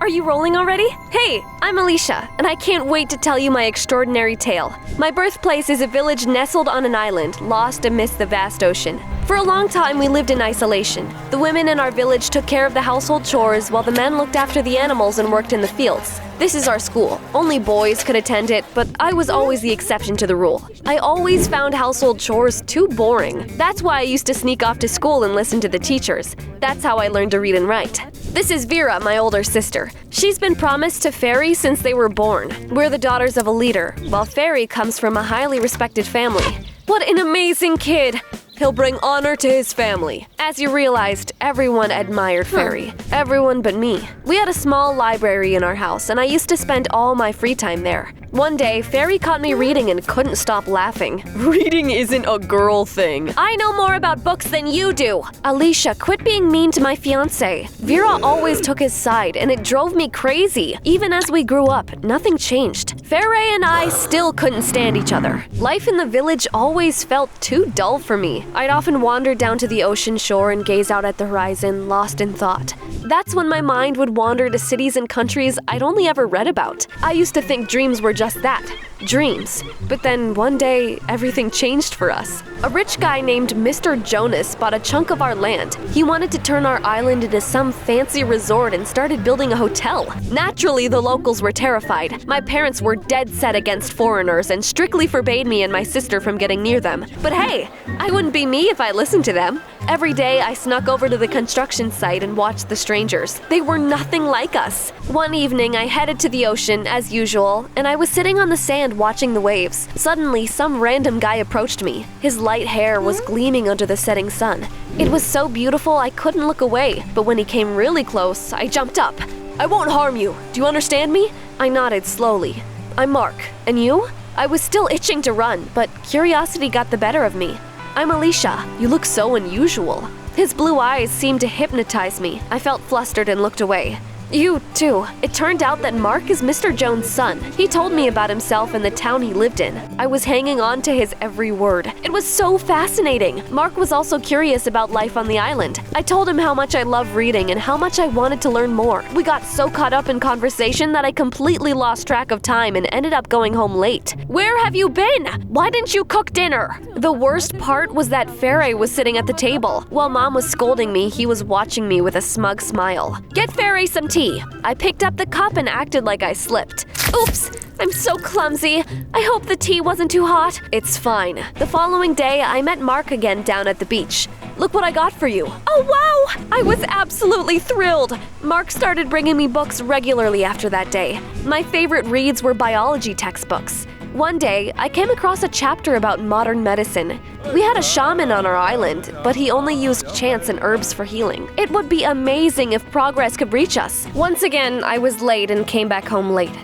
Are you rolling already? Hey, I'm Alicia, and I can't wait to tell you my extraordinary tale. My birthplace is a village nestled on an island, lost amidst the vast ocean. For a long time, we lived in isolation. The women in our village took care of the household chores while the men looked after the animals and worked in the fields. This is our school. Only boys could attend it, but I was always the exception to the rule. I always found household chores too boring. That's why I used to sneak off to school and listen to the teachers. That's how I learned to read and write. This is Vera, my older sister. She's been promised to Fairy since they were born. We're the daughters of a leader, while Fairy comes from a highly respected family. What an amazing kid! He'll bring honor to his family. As you realized, everyone admired Fairy. Everyone but me. We had a small library in our house, and I used to spend all my free time there. One day, Fairy caught me reading and couldn't stop laughing. Reading isn't a girl thing. I know more about books than you do. Alicia, quit being mean to my fiancé. Vera always took his side, and it drove me crazy. Even as we grew up, nothing changed. Fairy and I still couldn't stand each other. Life in the village always felt too dull for me. I'd often wander down to the ocean shore and gaze out at the horizon, lost in thought. That's when my mind would wander to cities and countries I'd only ever read about. I used to think dreams were just that, dreams. But then one day, everything changed for us. A rich guy named Mr. Jonas bought a chunk of our land. He wanted to turn our island into some fancy resort and started building a hotel. Naturally, the locals were terrified. My parents were dead set against foreigners and strictly forbade me and my sister from getting near them. But hey, I wouldn't be me if I listened to them. Every day, I snuck over to the construction site and watched the strangers. They were nothing like us. One evening, I headed to the ocean, as usual, and I was sitting on the sand watching the waves. Suddenly, some random guy approached me. His light hair was gleaming under the setting sun. It was so beautiful I couldn't look away, but when he came really close, I jumped up. I won't harm you. Do you understand me? I nodded slowly. I'm Mark. And you? I was still itching to run, but curiosity got the better of me. I'm Alicia. You look so unusual. His blue eyes seemed to hypnotize me. I felt flustered and looked away. You, too. It turned out that Mark is Mr. Jones' son. He told me about himself and the town he lived in. I was hanging on to his every word. It was so fascinating. Mark was also curious about life on the island. I told him how much I love reading and how much I wanted to learn more. We got so caught up in conversation that I completely lost track of time and ended up going home late. Where have you been? Why didn't you cook dinner? The worst part was that Fairy was sitting at the table. While Mom was scolding me, he was watching me with a smug smile. Get Fairy some tea. I picked up the cup and acted like I slipped. Oops, I'm so clumsy. I hope the tea wasn't too hot. It's fine. The following day, I met Mark again down at the beach. Look what I got for you. Oh, wow! I was absolutely thrilled. Mark started bringing me books regularly after that day. My favorite reads were biology textbooks. One day, I came across a chapter about modern medicine. We had a shaman on our island, but he only used chants and herbs for healing. It would be amazing if progress could reach us. Once again, I was late and came back home late.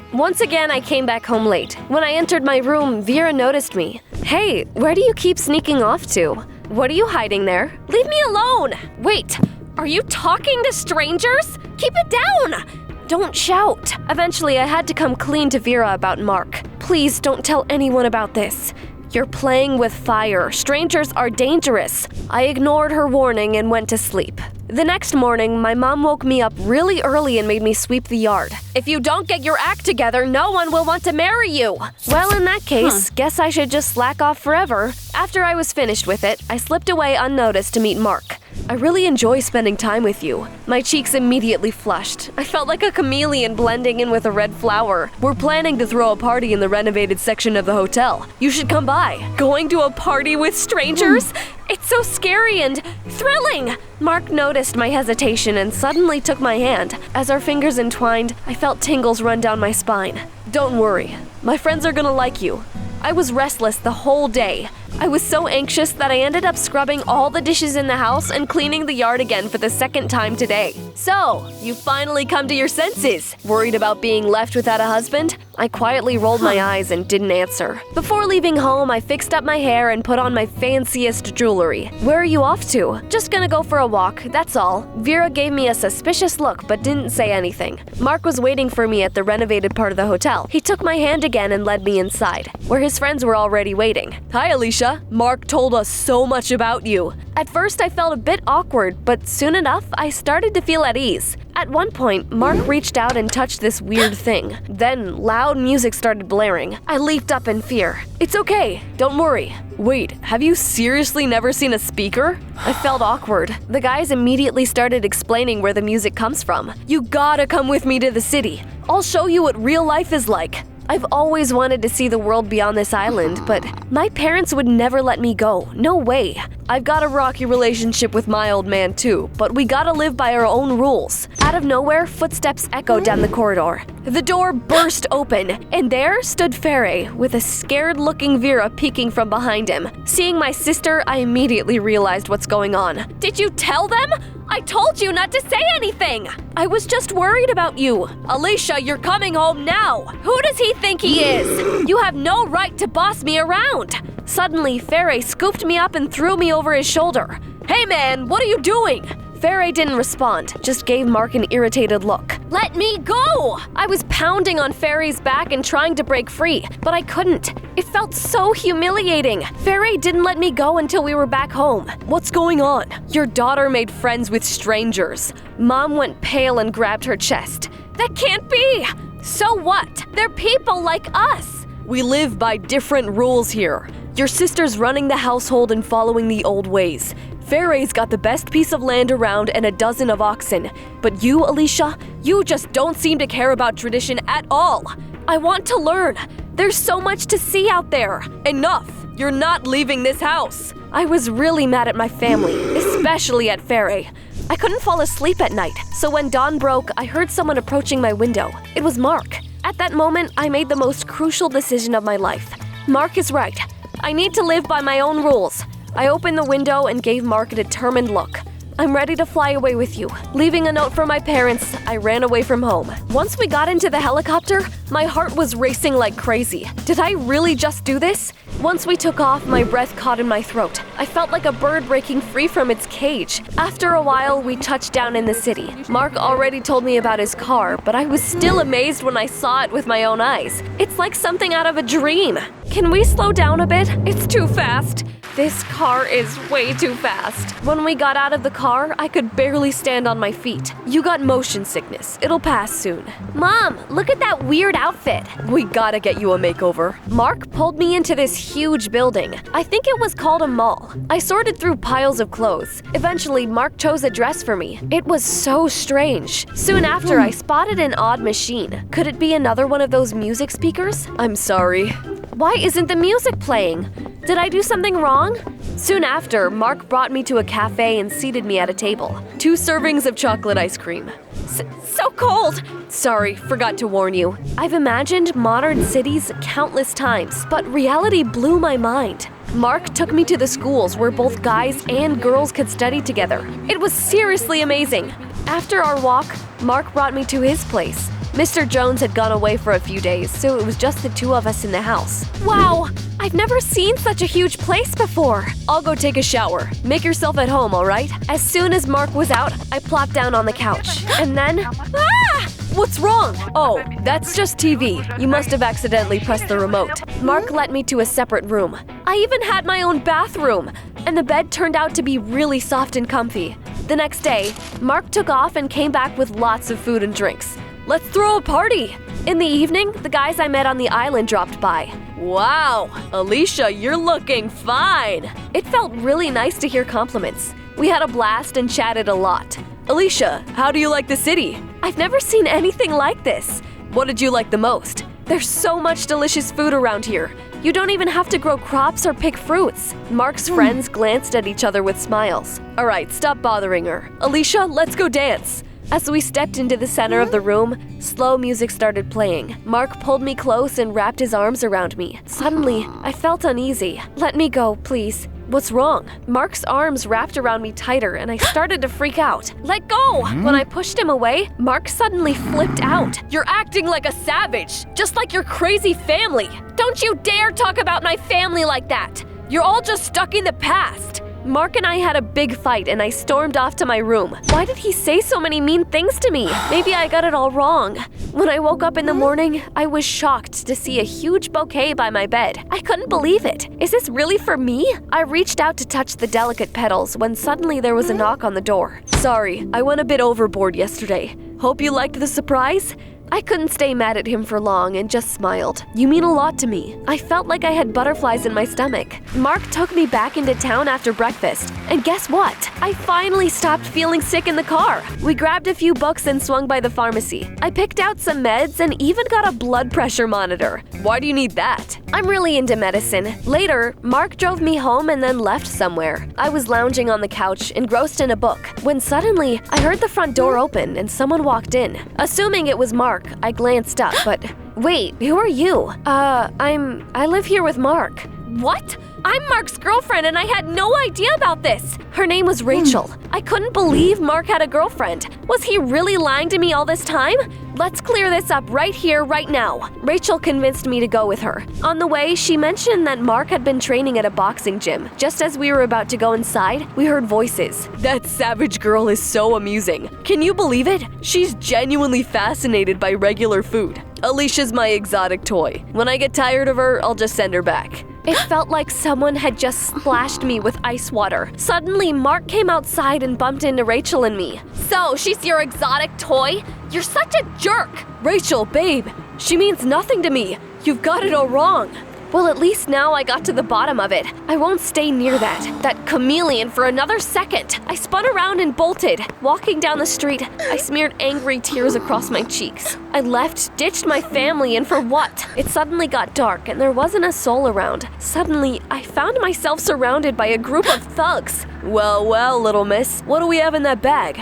When I entered my room, Vera noticed me. Hey, where do you keep sneaking off to? What are you hiding there? Leave me alone! Wait, are you talking to strangers? Keep it down! Don't shout. Eventually, I had to come clean to Vera about Mark. Please don't tell anyone about this. You're playing with fire. Strangers are dangerous. I ignored her warning and went to sleep. The next morning, my mom woke me up really early and made me sweep the yard. If you don't get your act together, no one will want to marry you. Well, in that case, guess I should just slack off forever. After I was finished with it, I slipped away unnoticed to meet Mark. I really enjoy spending time with you. My cheeks immediately flushed. I felt like a chameleon blending in with a red flower. We're planning to throw a party in the renovated section of the hotel. You should come by. Going to a party with strangers? It's so scary and thrilling! Mark noticed my hesitation and suddenly took my hand. As our fingers entwined, I felt tingles run down my spine. Don't worry, my friends are gonna like you. I was restless the whole day. I was so anxious that I ended up scrubbing all the dishes in the house and cleaning the yard again for the second time today. So, you finally come to your senses. Worried about being left without a husband? I quietly rolled my eyes and didn't answer. Before leaving home, I fixed up my hair and put on my fanciest jewelry. Where are you off to? Just gonna go for a walk, that's all. Vera gave me a suspicious look but didn't say anything. Mark was waiting for me at the renovated part of the hotel. He took my hand again and led me inside, where his friends were already waiting. Hi, Alicia. Mark told us so much about you. At first, I felt a bit awkward, but soon enough, I started to feel at ease. At one point, Mark reached out and touched this weird thing. Then, loud music started blaring. I leaped up in fear. "It's okay, don't worry." "Wait, have you seriously never seen a speaker?" I felt awkward. The guys immediately started explaining where the music comes from. "You gotta come with me to the city. I'll show you what real life is like." I've always wanted to see the world beyond this island, but my parents would never let me go. No way. I've got a rocky relationship with my old man too, but we gotta live by our own rules. Out of nowhere, footsteps echoed down the corridor. The door burst open, and there stood Ferre with a scared-looking Vera peeking from behind him. Seeing my sister, I immediately realized what's going on. "Did you tell them? I told you not to say anything! I was just worried about you. Alicia, you're coming home now! Who does he think he is? You have no right to boss me around!" Suddenly, Ferre scooped me up and threw me over his shoulder. "Hey man, what are you doing?" Ferre didn't respond, just gave Mark an irritated look. "Let me go!" I was pounding on Ferre's back and trying to break free, but I couldn't. It felt so humiliating. Ferre didn't let me go until we were back home. "What's going on?" "Your daughter made friends with strangers." Mom went pale and grabbed her chest. "That can't be!" "So what? They're people like us!" "We live by different rules here. Your sister's running the household and following the old ways. Ferre's got the best piece of land around and a dozen of oxen. But you, Alicia, you just don't seem to care about tradition at all. I want to learn. There's so much to see out there." "Enough! You're not leaving this house!" I was really mad at my family, especially at Ferre. I couldn't fall asleep at night, so when dawn broke, I heard someone approaching my window. It was Mark. At that moment, I made the most crucial decision of my life. Mark is right. I need to live by my own rules. I opened the window and gave Mark a determined look. "I'm ready to fly away with you." Leaving a note for my parents, I ran away from home. Once we got into the helicopter, my heart was racing like crazy. Did I really just do this? Once we took off, my breath caught in my throat. I felt like a bird breaking free from its cage. After a while, we touched down in the city. Mark already told me about his car, but I was still amazed when I saw it with my own eyes. It's like something out of a dream. Can we slow down a bit? It's too fast. This car is way too fast. When we got out of the car, I could barely stand on my feet. "You got motion sickness. It'll pass soon." "Mom, look at that weird outfit." "We gotta get you a makeover." Mark pulled me into this huge building. I think it was called a mall. I sorted through piles of clothes. Eventually, Mark chose a dress for me. It was so strange. Soon after, I spotted an odd machine. Could it be another one of those music speakers? "I'm sorry." "Why isn't the music playing? Did I do something wrong?" Soon after, Mark brought me to a cafe and seated me at a table. 2 servings of chocolate ice cream. So cold! Sorry, forgot to warn you. I've imagined modern cities countless times, but reality blew my mind. Mark took me to the schools where both guys and girls could study together. It was seriously amazing. After our walk, Mark brought me to his place. Mr. Jones had gone away for a few days, so it was just the 2 of us in the house. Wow! I've never seen such a huge place before! I'll go take a shower. Make yourself at home, alright? As soon as Mark was out, I plopped down on the couch. And then… Ah! What's wrong? Oh, that's just TV. You must have accidentally pressed the remote. Mark led me to a separate room. I even had my own bathroom! And the bed turned out to be really soft and comfy. The next day, Mark took off and came back with lots of food and drinks. Let's throw a party! In the evening, the guys I met on the island dropped by. Wow, Alicia, you're looking fine! It felt really nice to hear compliments. We had a blast and chatted a lot. Alicia, how do you like the city? I've never seen anything like this. What did you like the most? There's so much delicious food around here. You don't even have to grow crops or pick fruits. Mark's friends glanced at each other with smiles. All right, stop bothering her. Alicia, let's go dance. As we stepped into the center of the room, slow music started playing. Mark pulled me close and wrapped his arms around me. Suddenly, I felt uneasy. Let me go, please. What's wrong? Mark's arms wrapped around me tighter and I started to freak out. Let go! When I pushed him away, Mark suddenly flipped out. You're acting like a savage, just like your crazy family. Don't you dare talk about my family like that. You're all just stuck in the past. Mark and I had a big fight and I stormed off to my room. Why did he say so many mean things to me? Maybe I got it all wrong. When I woke up in the morning, I was shocked to see a huge bouquet by my bed. I couldn't believe it. Is this really for me? I reached out to touch the delicate petals when suddenly there was a knock on the door. Sorry, I went a bit overboard yesterday. Hope you liked the surprise? I couldn't stay mad at him for long and just smiled. You mean a lot to me. I felt like I had butterflies in my stomach. Mark took me back into town after breakfast, and guess what? I finally stopped feeling sick in the car. We grabbed a few books and swung by the pharmacy. I picked out some meds and even got a blood pressure monitor. Why do you need that? I'm really into medicine. Later, Mark drove me home and then left somewhere. I was lounging on the couch, engrossed in a book, when suddenly I heard the front door open and someone walked in. Assuming it was Mark, I glanced up, but wait, who are you? I live here with Mark. What? I'm Mark's girlfriend and I had no idea about this. Her name was Rachel. I couldn't believe Mark had a girlfriend. Was he really lying to me all this time? Let's clear this up right here, right now. Rachel convinced me to go with her. On the way, she mentioned that Mark had been training at a boxing gym. Just as we were about to go inside, we heard voices. That savage girl is so amusing. Can you believe it? She's genuinely fascinated by regular food. Alicia's my exotic toy. When I get tired of her, I'll just send her back. It felt like someone had just splashed me with ice water. Suddenly, Mark came outside and bumped into Rachel and me. So, she's your exotic toy? You're such a jerk! Rachel, babe, she means nothing to me. You've got it all wrong. Well, at least now I got to the bottom of it. I won't stay near that chameleon for another second. I spun around and bolted. Walking down the street, I smeared angry tears across my cheeks. I left, ditched my family, and for what? It suddenly got dark and there wasn't a soul around. Suddenly, I found myself surrounded by a group of thugs. Well, little miss, what do we have in that bag?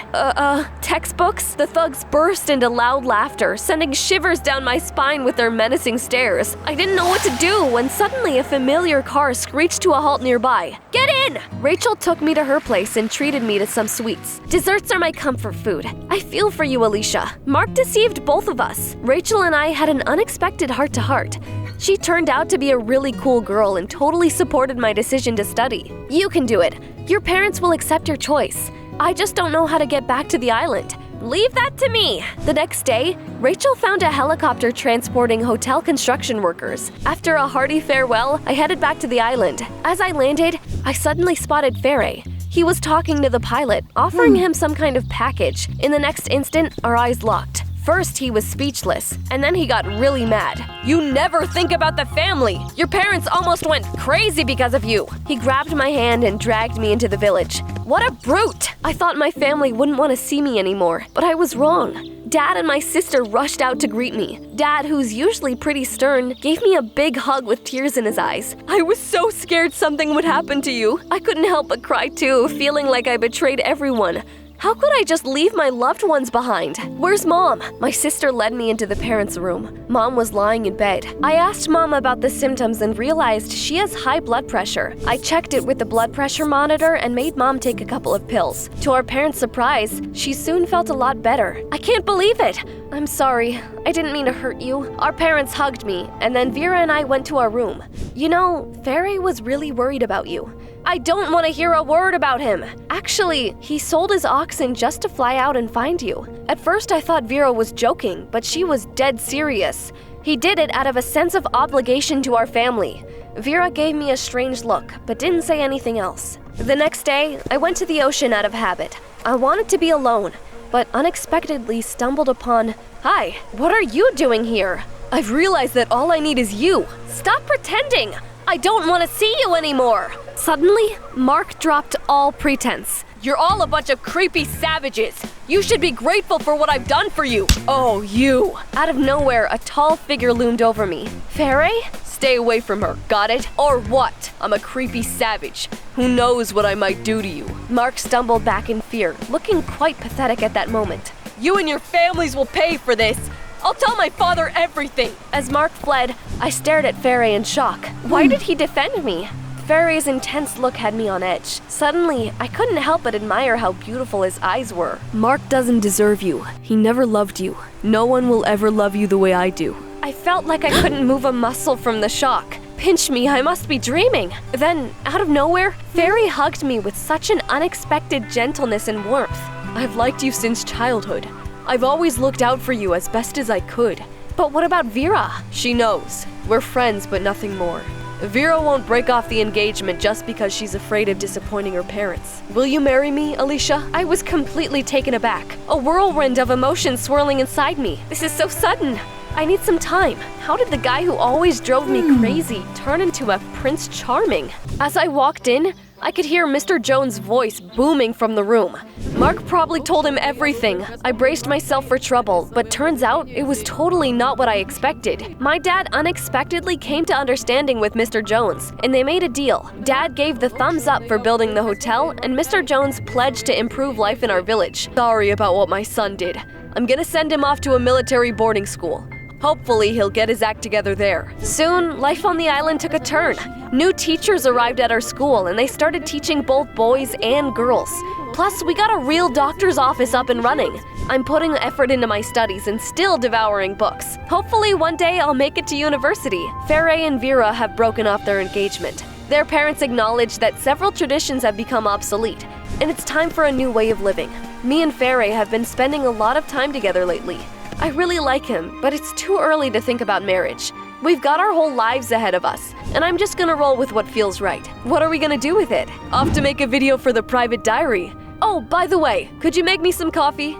Textbooks? The thugs burst into loud laughter, sending shivers down my spine with their menacing stares. I didn't know what to do when suddenly a familiar car screeched to a halt nearby. Get in! Rachel took me to her place and treated me to some sweets. Desserts are my comfort food. I feel for you, Alicia. Mark deceived both of us. Rachel and I had an unexpected heart-to-heart. She turned out to be a really cool girl and totally supported my decision to study. You can do it. Your parents will accept your choice. I just don't know how to get back to the island. Leave that to me! The next day, Rachel found a helicopter transporting hotel construction workers. After a hearty farewell, I headed back to the island. As I landed, I suddenly spotted Ferre. He was talking to the pilot, offering him some kind of package. In the next instant, our eyes locked. First, he was speechless, and then he got really mad. You never think about the family! Your parents almost went crazy because of you! He grabbed my hand and dragged me into the village. What a brute! I thought my family wouldn't want to see me anymore, but I was wrong. Dad and my sister rushed out to greet me. Dad, who's usually pretty stern, gave me a big hug with tears in his eyes. I was so scared something would happen to you. I couldn't help but cry too, feeling like I betrayed everyone. How could I just leave my loved ones behind? Where's Mom? My sister led me into the parents' room. Mom was lying in bed. I asked Mom about the symptoms and realized she has high blood pressure. I checked it with the blood pressure monitor and made Mom take a couple of pills. To our parents' surprise, she soon felt a lot better. I can't believe it! I'm sorry. I didn't mean to hurt you. Our parents hugged me, and then Vera and I went to our room. You know, Ferre was really worried about you. I don't want to hear a word about him. Actually, he sold his oxen just to fly out and find you. At first, I thought Vera was joking, but she was dead serious. He did it out of a sense of obligation to our family. Vera gave me a strange look, but didn't say anything else. The next day, I went to the ocean out of habit. I wanted to be alone, but unexpectedly stumbled upon, Hi, what are you doing here? I've realized that all I need is you. Stop pretending! I don't want to see you anymore! Suddenly, Mark dropped all pretense. You're all a bunch of creepy savages. You should be grateful for what I've done for you. Oh, you. Out of nowhere, a tall figure loomed over me. Ferre? Stay away from her, got it? Or what? I'm a creepy savage. Who knows what I might do to you? Mark stumbled back in fear, looking quite pathetic at that moment. You and your families will pay for this. I'll tell my father everything. As Mark fled, I stared at Ferre in shock. Why did he defend me? Ferre's intense look had me on edge. Suddenly, I couldn't help but admire how beautiful his eyes were. Mark doesn't deserve you. He never loved you. No one will ever love you the way I do. I felt like I couldn't move a muscle from the shock. Pinch me, I must be dreaming. Then, out of nowhere, Ferre hugged me with such an unexpected gentleness and warmth. I've liked you since childhood. I've always looked out for you as best as I could. But what about Vera? She knows. We're friends, but nothing more. Vera won't break off the engagement just because she's afraid of disappointing her parents. Will you marry me, Alicia? I was completely taken aback. A whirlwind of emotions swirling inside me. This is so sudden. I need some time. How did the guy who always drove me crazy turn into a Prince Charming? As I walked in, I could hear Mr. Jones' voice booming from the room. Mark probably told him everything. I braced myself for trouble, but turns out it was totally not what I expected. My dad unexpectedly came to understanding with Mr. Jones, and they made a deal. Dad gave the thumbs up for building the hotel, and Mr. Jones pledged to improve life in our village. Sorry about what my son did. I'm gonna send him off to a military boarding school. Hopefully, he'll get his act together there. Soon, life on the island took a turn. New teachers arrived at our school, and they started teaching both boys and girls. Plus, we got a real doctor's office up and running. I'm putting effort into my studies and still devouring books. Hopefully, one day I'll make it to university. Faye and Vera have broken off their engagement. Their parents acknowledge that several traditions have become obsolete, and it's time for a new way of living. Me and Faye have been spending a lot of time together lately. I really like him, but it's too early to think about marriage. We've got our whole lives ahead of us, and I'm just gonna roll with what feels right. What are we gonna do with it? Off to make a video for the private diary. Oh, by the way, could you make me some coffee?